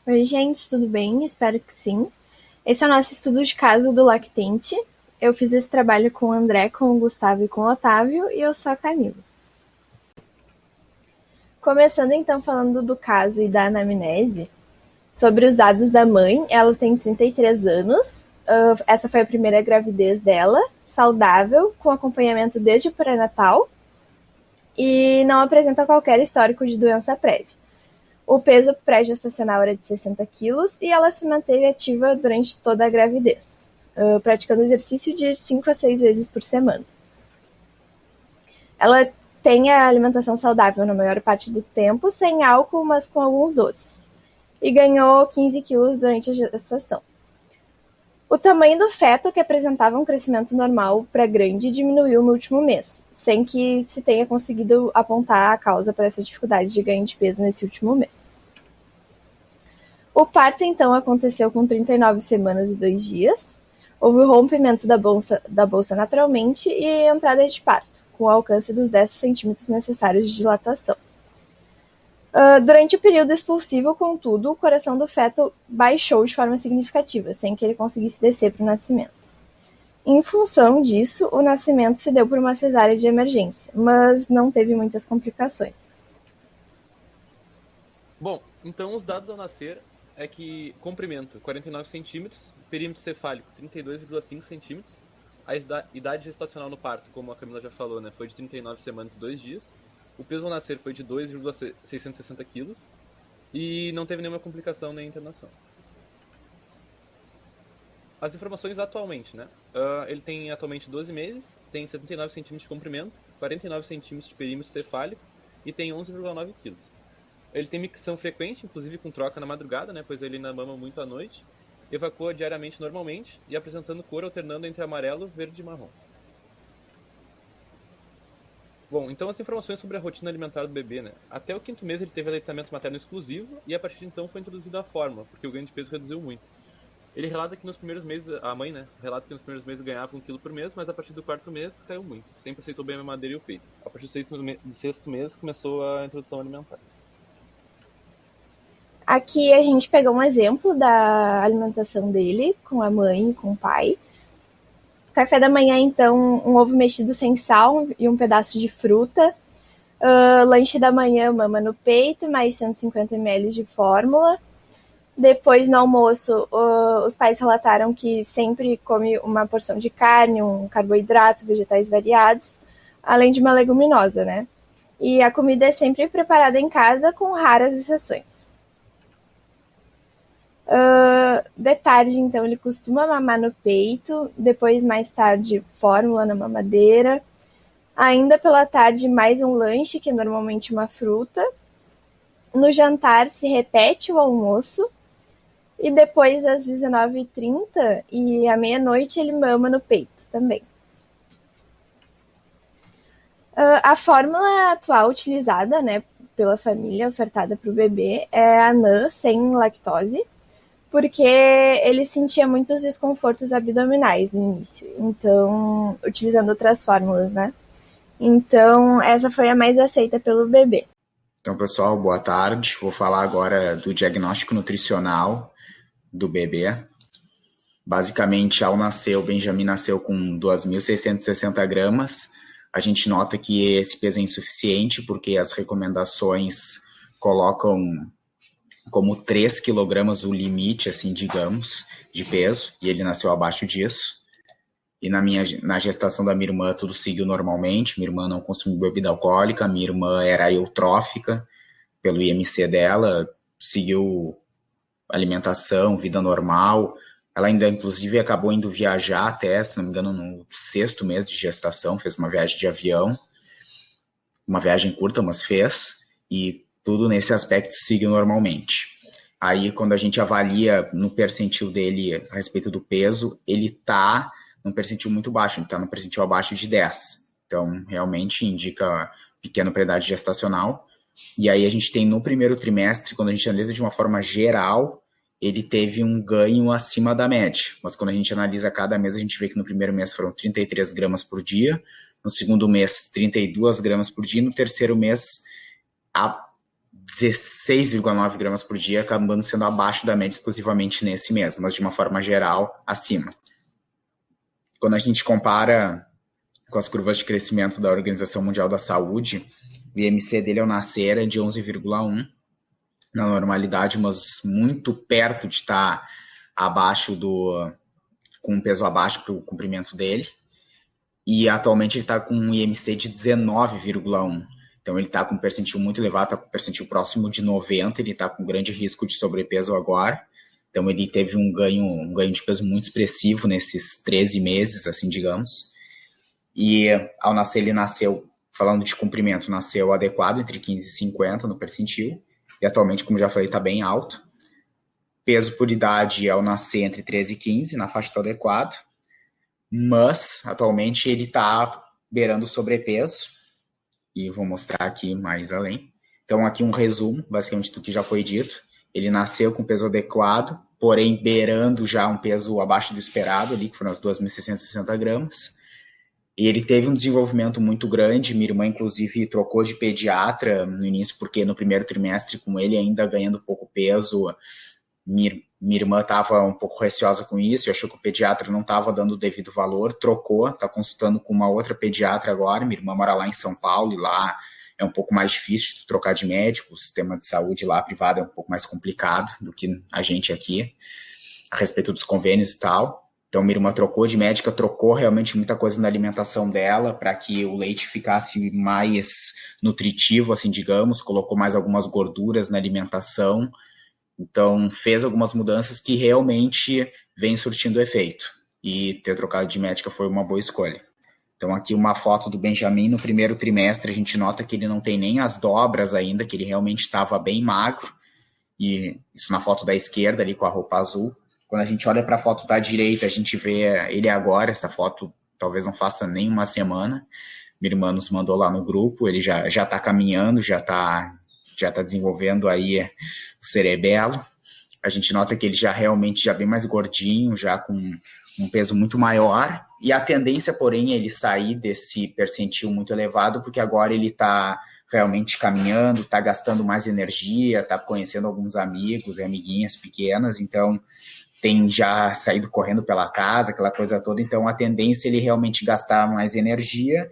Oi, gente, tudo bem? Espero que sim. Esse é o nosso estudo de caso do lactente. Eu fiz esse trabalho com o André, com o Gustavo e com o Otávio, e eu sou a Camila. Começando então falando do caso e da anamnese, sobre os dados da mãe, ela tem 33 anos, essa foi a primeira gravidez dela, saudável, com acompanhamento desde o pré-natal, e não apresenta qualquer histórico de doença prévia. O peso pré-gestacional era de 60 quilos e ela se manteve ativa durante toda a gravidez, praticando exercício de 5 a 6 vezes por semana. Ela tem a alimentação saudável na maior parte do tempo, sem álcool, mas com alguns doces. E ganhou 15 quilos durante a gestação. O tamanho do feto, que apresentava um crescimento normal para grande, diminuiu no último mês, sem que se tenha conseguido apontar a causa para essa dificuldade de ganho de peso nesse último mês. O parto, então, aconteceu com 39 semanas e 2 dias. Houve o rompimento da bolsa naturalmente e entrada de parto, com o alcance dos 10 centímetros necessários de dilatação. Durante o período expulsivo, contudo, o coração do feto baixou de forma significativa, sem que ele conseguisse descer para o nascimento. Em função disso, o nascimento se deu por uma cesárea de emergência, mas não teve muitas complicações. Bom, então os dados ao nascer é que comprimento 49 centímetros, perímetro cefálico 32,5 centímetros, a idade gestacional no parto, como a Camila já falou, né, foi de 39 semanas e 2 dias, o peso ao nascer foi de 2,660 quilos e não teve nenhuma complicação nem internação. As informações atualmente, né? Ele tem atualmente 12 meses, tem 79 centímetros de comprimento, 49 centímetros de perímetro cefálico e tem 11,9 quilos. Ele tem micção frequente, inclusive com troca na madrugada, né? Pois ele ainda mama muito à noite, evacua diariamente normalmente e apresentando cor alternando entre amarelo, verde e marrom. Bom, então as informações sobre a rotina alimentar do bebê, né? Até o 5º mês ele teve aleitamento materno exclusivo e a partir de então foi introduzida a fórmula, porque o ganho de peso reduziu muito. Ele relata que nos primeiros meses, a mãe, né, relata que nos primeiros meses ganhava 1 kg por mês, mas a partir do 4º mês caiu muito. Sempre aceitou bem a mamadeira e o peito. A partir do 6º mês começou a introdução alimentar. Aqui a gente pegou um exemplo da alimentação dele, com a mãe e com o pai. Café da manhã, então, um ovo mexido sem sal e um pedaço de fruta. Lanche da manhã, mama no peito, mais 150 ml de fórmula. Depois, no almoço, os pais relataram que sempre come uma porção de carne, um carboidrato, vegetais variados, além de uma leguminosa, né? E a comida é sempre preparada em casa, com raras exceções. De tarde, então, ele costuma mamar no peito, depois, mais tarde, fórmula na mamadeira. Ainda pela tarde, mais um lanche, que é normalmente uma fruta. No jantar, se repete o almoço. E depois, às 19h30 e à meia-noite, ele mama no peito também. A fórmula atual utilizada, né, pela família, ofertada para o bebê, é a NAN sem lactose, porque ele sentia muitos desconfortos abdominais no início, então, utilizando outras fórmulas, né? Então, essa foi a mais aceita pelo bebê. Então, pessoal, boa tarde. Vou falar agora do diagnóstico nutricional do bebê. Basicamente, ao nascer, o Benjamin nasceu com 2.660 gramas. A gente nota que esse peso é insuficiente, porque as recomendações colocam como 3 quilogramas o limite, assim, digamos, de peso, e ele nasceu abaixo disso. E na gestação da minha irmã tudo seguiu normalmente, minha irmã não consumiu bebida alcoólica, minha irmã era eutrófica pelo IMC dela, seguiu alimentação, vida normal. Ela ainda, inclusive, acabou indo viajar até, se não me engano, no 6º mês de gestação, fez uma viagem de avião, uma viagem curta, mas fez, e tudo nesse aspecto seguiu normalmente. Aí, quando a gente avalia no percentil dele a respeito do peso, ele está num percentil muito baixo, ele está no percentil abaixo de 10. Então, realmente indica pequena pré-idade gestacional. E aí a gente tem no primeiro trimestre, quando a gente analisa de uma forma geral, ele teve um ganho acima da média. Mas quando a gente analisa cada mês, a gente vê que no primeiro mês foram 33 gramas por dia, no segundo mês 32 gramas por dia, no terceiro mês 16,9 gramas por dia, acabando sendo abaixo da média exclusivamente nesse mês, mas de uma forma geral, acima. Quando a gente compara com as curvas de crescimento da Organização Mundial da Saúde, o IMC dele ao nascer é de 11,1 na normalidade, mas muito perto de estar abaixo com um peso abaixo para o comprimento dele. E atualmente ele está com um IMC de 19,1. Então ele está com um percentil muito elevado, está com um percentil próximo de 90, ele está com grande risco de sobrepeso agora. Então ele teve um ganho de peso muito expressivo nesses 13 meses, assim digamos. E ao nascer ele nasceu, falando de comprimento, nasceu adequado entre 15 e 50 no percentil. E atualmente, como já falei, está bem alto. Peso por idade ao nascer entre 13 e 15, na faixa do adequado. Mas atualmente ele está beirando o sobrepeso. E vou mostrar aqui mais além. Então aqui um resumo, basicamente, do que já foi dito. Ele nasceu com peso adequado, porém beirando já um peso abaixo do esperado, ali, que foram as 2.660 gramas. E ele teve um desenvolvimento muito grande. Minha irmã, inclusive, trocou de pediatra no início, porque no primeiro trimestre, com ele ainda ganhando pouco peso, minha irmã estava um pouco receosa com isso, achou que o pediatra não estava dando o devido valor, trocou, está consultando com uma outra pediatra agora. Minha irmã mora lá em São Paulo e lá é um pouco mais difícil de trocar de médico, o sistema de saúde lá privado é um pouco mais complicado do que a gente aqui, a respeito dos convênios e tal. Então, minha irmã trocou de médica, trocou realmente muita coisa na alimentação dela para que o leite ficasse mais nutritivo, assim, digamos, colocou mais algumas gorduras na alimentação. Então, fez algumas mudanças que realmente vêm surtindo efeito. E ter trocado de médica foi uma boa escolha. Então, aqui uma foto do Benjamin no primeiro trimestre. A gente nota que ele não tem nem as dobras ainda, que ele realmente estava bem magro. E isso na foto da esquerda, ali com a roupa azul. Quando a gente olha para a foto da direita, a gente vê ele agora. Essa foto talvez não faça nem uma semana. Minha irmã nos mandou lá no grupo. Ele já está caminhando, já está desenvolvendo aí o cerebelo. A gente nota que ele já realmente já bem mais gordinho, já com um peso muito maior. E a tendência, porém, é ele sair desse percentil muito elevado, porque agora ele está realmente caminhando, está gastando mais energia, está conhecendo alguns amigos e amiguinhas pequenas, então tem já saído correndo pela casa, aquela coisa toda. Então a tendência é ele realmente gastar mais energia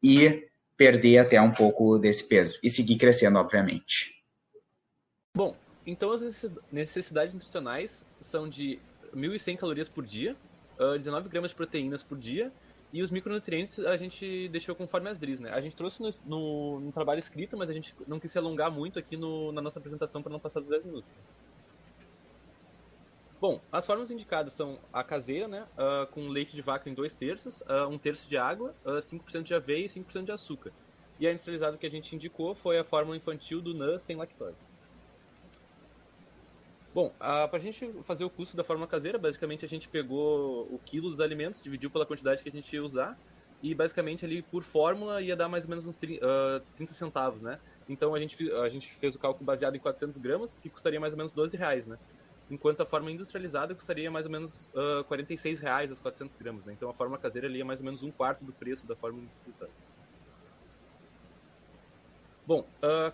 e perder até um pouco desse peso e seguir crescendo, obviamente. Bom, então as necessidades nutricionais são de 1.100 calorias por dia, 19 gramas de proteínas por dia, e os micronutrientes a gente deixou conforme as DRIs, né? A gente trouxe no trabalho escrito, mas a gente não quis se alongar muito aqui na nossa apresentação para não passar dos 10 minutos. Bom, as formas indicadas são a caseira, né, com leite de vaca em 2/3, 1/3 de água, 5% de aveia e 5% de açúcar. E a industrializada que a gente indicou foi a fórmula infantil do NAN sem lactose. Bom, para a gente fazer o custo da fórmula caseira, basicamente a gente pegou o quilo dos alimentos, dividiu pela quantidade que a gente ia usar, e basicamente ali por fórmula ia dar mais ou menos uns 30 centavos, né? Então a gente fez o cálculo baseado em 400 gramas, que custaria mais ou menos R$12, né? Enquanto a forma industrializada custaria mais ou menos R$46 as 400 gramas, né? Então a forma caseira ali é mais ou menos 1/4 do preço da forma industrializada. Bom,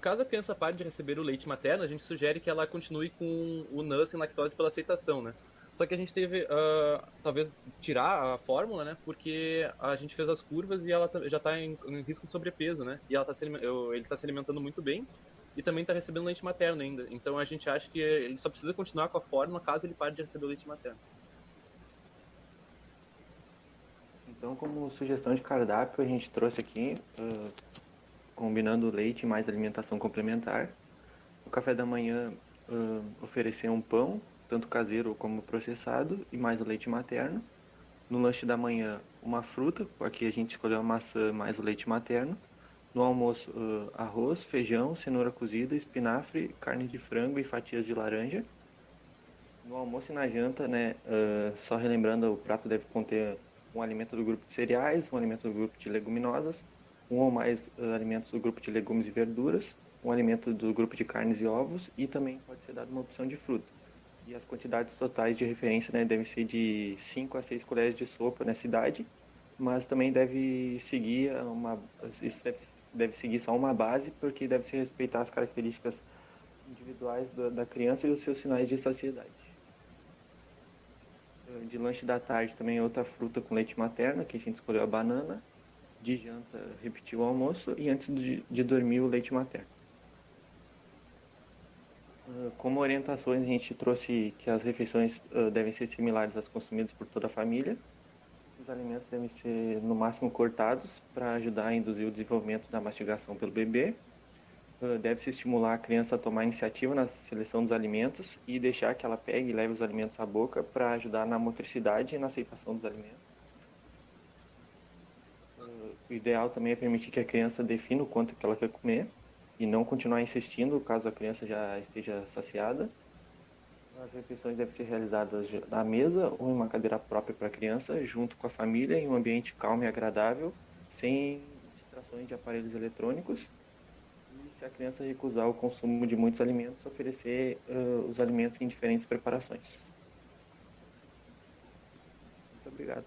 caso a criança pare de receber o leite materno, a gente sugere que ela continue com o NAN sem lactose pela aceitação, né? Só que a gente teve, talvez, tirar a fórmula, né? Porque a gente fez as curvas e ela já está em risco de sobrepeso, né? E ele está se alimentando muito bem e também está recebendo leite materno ainda. Então a gente acha que ele só precisa continuar com a fórmula caso ele pare de receber o leite materno. Então, como sugestão de cardápio, a gente trouxe aqui, combinando leite mais alimentação complementar. No café da manhã, oferecer um pão, tanto caseiro como processado, e mais o leite materno. No lanche da manhã, uma fruta, aqui a gente escolheu a maçã mais o leite materno. No almoço, arroz, feijão, cenoura cozida, espinafre, carne de frango e fatias de laranja. No almoço e na janta, né, só relembrando, o prato deve conter um alimento do grupo de cereais, um alimento do grupo de leguminosas, um ou mais alimentos do grupo de legumes e verduras, um alimento do grupo de carnes e ovos, e também pode ser dado uma opção de fruta. E as quantidades totais de referência, né, devem ser de 5 a 6 colheres de sopa nessa idade, mas também deve seguir deve seguir só uma base, porque deve se respeitar as características individuais da criança e os seus sinais de saciedade. De lanche da tarde também outra fruta com leite materno, que a gente escolheu a banana. De janta, repetiu o almoço e antes de dormir o leite materno. Como orientações, a gente trouxe que as refeições devem ser similares às consumidas por toda a família. Os alimentos devem ser, no máximo, cortados para ajudar a induzir o desenvolvimento da mastigação pelo bebê. Deve-se estimular a criança a tomar iniciativa na seleção dos alimentos e deixar que ela pegue e leve os alimentos à boca para ajudar na motricidade e na aceitação dos alimentos. O ideal também é permitir que a criança defina o quanto que ela quer comer e não continuar insistindo caso a criança já esteja saciada. As refeições devem ser realizadas à mesa ou em uma cadeira própria para a criança, junto com a família, em um ambiente calmo e agradável, sem distrações de aparelhos eletrônicos. E se a criança recusar o consumo de muitos alimentos, oferecer os alimentos em diferentes preparações. Muito obrigado.